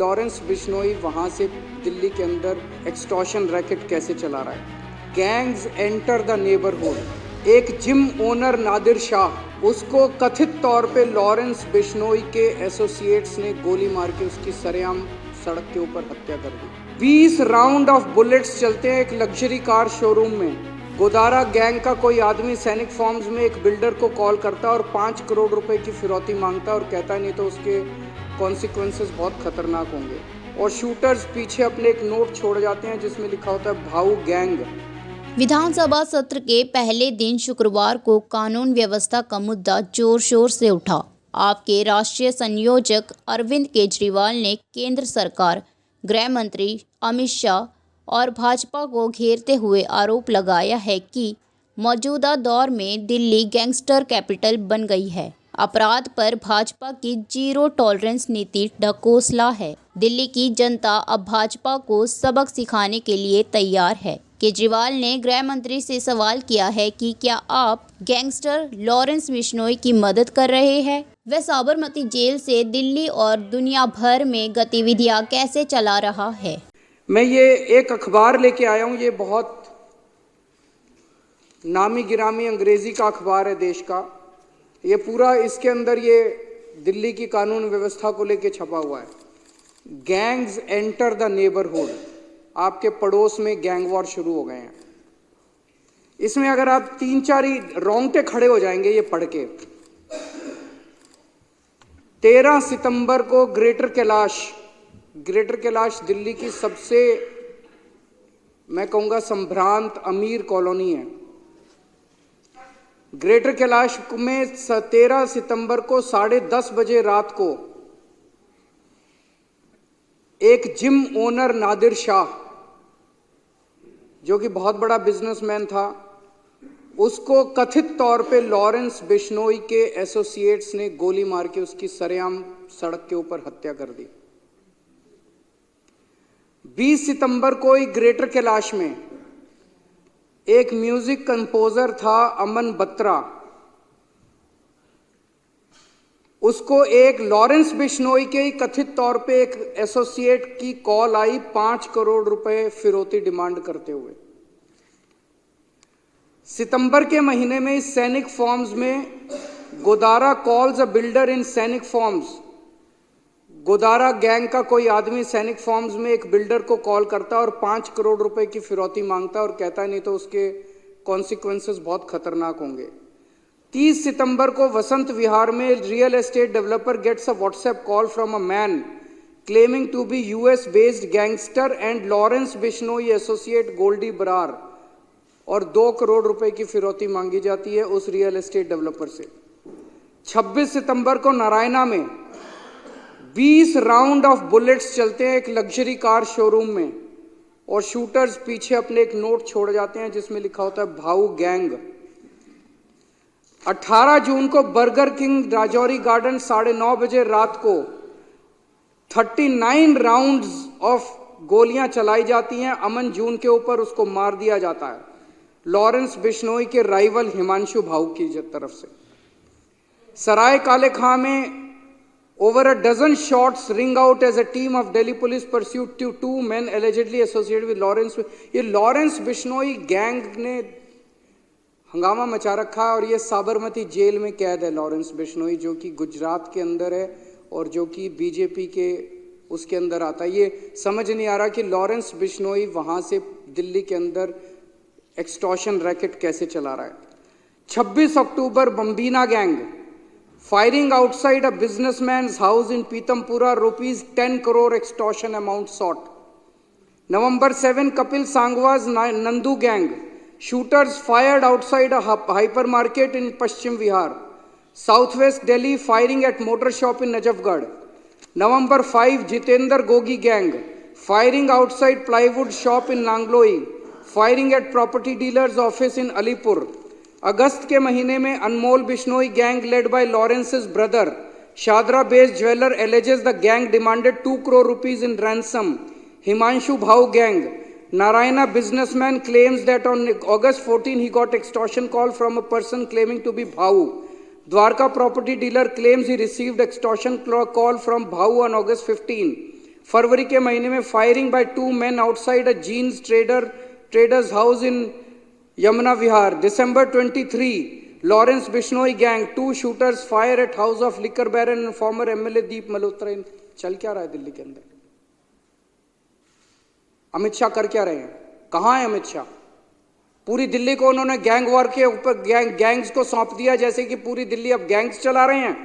Lawrence Bishnoi वहां से दिल्ली के अंदर एक्सटॉर्शन रैकेट कैसे चला रहा है। Gangs enter the neighbourhood. एक जिम ओनर नादिर शाह, उसको कथित तौर पे लॉरेंस बिश्नोई के एसोसिएट्स ने गोली मार के उसकी सरेआम सड़क के ऊपर हत्या कर दी। 20 राउंड ऑफ बुलेट्स चलते हैं एक लग्जरी कार शोरूम में। गोदारा गैंग का कोई आदमी सैनिक फॉर्म्स में एक बिल्डर को कॉल करता है और 5 करोड़ रुपए की फिरौती मांगता है और कहता है नहीं तो उसके कॉन्सिक्वेंसेस बहुत खतरनाक होंगे। और शूटर्स पीछे अपने एक नोट छोड़ जाते हैं जिसमें लिखा होता है भाऊ गैंग। विधानसभा सत्र के पहले दिन शुक्रवार को कानून व्यवस्था का मुद्दा जोर शोर से उठा। आपके राष्ट्रीय संयोजक अरविंद केजरीवाल ने केंद्र सरकार, गृह मंत्री अमित शाह और भाजपा को घेरते हुए आरोप लगाया है कि मौजूदा दौर में दिल्ली गैंगस्टर कैपिटल बन गई है। अपराध पर भाजपा की जीरो टॉलरेंस नीति ढकोसला है। दिल्ली की जनता अब भाजपा को सबक सिखाने के लिए तैयार है। केजरीवाल ने गृह मंत्री से सवाल किया है कि क्या आप गैंगस्टर लॉरेंस बिश्नोई की मदद कर रहे हैं? वह साबरमती जेल से दिल्ली और दुनिया भर में गतिविधियां कैसे चला रहा है? मैं ये एक अखबार लेके आया हूँ। ये बहुत नामी गिरामी अंग्रेजी का अखबार है देश का। ये पूरा इसके अंदर ये दिल्ली की कानून व्यवस्था को लेके छपा हुआ है। Gangs enter the neighbourhood. आपके पड़ोस में गैंग वॉर शुरू हो गए हैं। इसमें अगर आप 3-4 ही रोंगटे खड़े हो जाएंगे ये पढ़ के। 13 सितंबर को ग्रेटर कैलाश दिल्ली की सबसे, मैं कहूंगा, संभ्रांत अमीर कॉलोनी है। ग्रेटर कैलाश में 13 सितंबर को 10:30 बजे रात को एक जिम ओनर नादिर शाह, जो कि बहुत बड़ा बिजनेसमैन था, उसको कथित तौर पे लॉरेंस बिश्नोई के एसोसिएट्स ने गोली मार के उसकी सरेआम सड़क के ऊपर हत्या कर दी। 20 सितंबर को ही ग्रेटर कैलाश में एक म्यूजिक कंपोजर था अमन बत्रा, उसको एक लॉरेंस बिश्नोई के कथित तौर पे एक एसोसिएट की कॉल आई 5 करोड़ रुपए फिरौती डिमांड करते हुए। सितंबर के महीने में इस सैनिक फॉर्म्स में गोदारा कॉल्स अ बिल्डर इन सैनिक फॉर्म्स। गोदारा गैंग का कोई आदमी सैनिक फॉर्म्स में एक बिल्डर को कॉल करता है और 5 करोड़ रुपए की फिरौती मांगता है और कहता है नहीं तो उसके कॉन्सिक्वेंसेस बहुत खतरनाक होंगे। 30 सितंबर को वसंत विहार में real estate developer gets a WhatsApp call from a man claiming to be US based gangster and Lawrence Bishnoi associate Goldy Brar, और 2 करोड़ रुपए की फिरौती मांगी जाती है उस रियल एस्टेट डेवलपर से। 26 सितंबर को नारायणा में 20 राउंड ऑफ बुलेट्स चलते हैं एक लग्जरी कार शोरूम में, और शूटर्स पीछे अपने एक नोट छोड़ जाते हैं जिसमें लिखा होता है भाऊ गैंग। 18 जून को बर्गर किंग राजौरी गार्डन 9:30 बजे रात को 39 राउंड्स ऑफ गोलियां चलाई जाती हैं अमन जून के ऊपर, उसको मार दिया जाता है लॉरेंस बिश्नोई के राइवल हिमांशु भाऊ की तरफ से। सराय काले खां में over a dozen shots ring out as a team of Delhi police pursued 2 men allegedly associated with Lawrence। ये लॉरेंस बिश्नोई गैंग ने हंगामा मचा रखा है और ये साबरमती जेल में कैद है लॉरेंस बिश्नोई, जो कि गुजरात के अंदर है और जो कि बीजेपी के उसके अंदर आता है। ये समझ नहीं आ रहा कि लॉरेंस बिश्नोई वहां से दिल्ली के अंदर एक्सटॉर्शन रैकेट कैसे चला रहा है। 26 अक्टूबर बम्बीना gang firing outside a businessman's house in Pitampura, rupees 10 crore extortion amount sought। November 7, Kapil Sangwa's Nandu gang, shooters fired outside a hypermarket in Paschim Vihar। Southwest Delhi, firing at motor shop in Najafgarh। November 5, Jitendra Gogi gang, firing outside plywood shop in Nangloi, firing at property dealer's office in Alipur। अगस्त के महीने में Anmol Bishnoi gang led by Lawrence's brother Shahdara based jeweller alleges the gang demanded 2 crore rupees in ransom। Himanshu Bhau gang, Narayana businessman claims that on August 14 he got extortion call from a person claiming to be Bhau। Dwarka property dealer claims he received extortion call from Bhau on August 15। फरवरी के महीने में firing by 2 men outside a jeans traders house in Yamuna Vihar. December 23, Lawrence Bishnoi gang 2 shooters fire at house of liquor baron and former MLA Deep Malhotra. चल क्या रहा है दिल्ली के अंदर? अमित शाह कर क्या रहे हैं? कहां है अमित शाह? पूरी दिल्ली को उन्होंने गैंग वॉर के ऊपर गैंग्स को सौंप दिया, जैसे कि पूरी दिल्ली अब गैंग्स चला रहे हैं।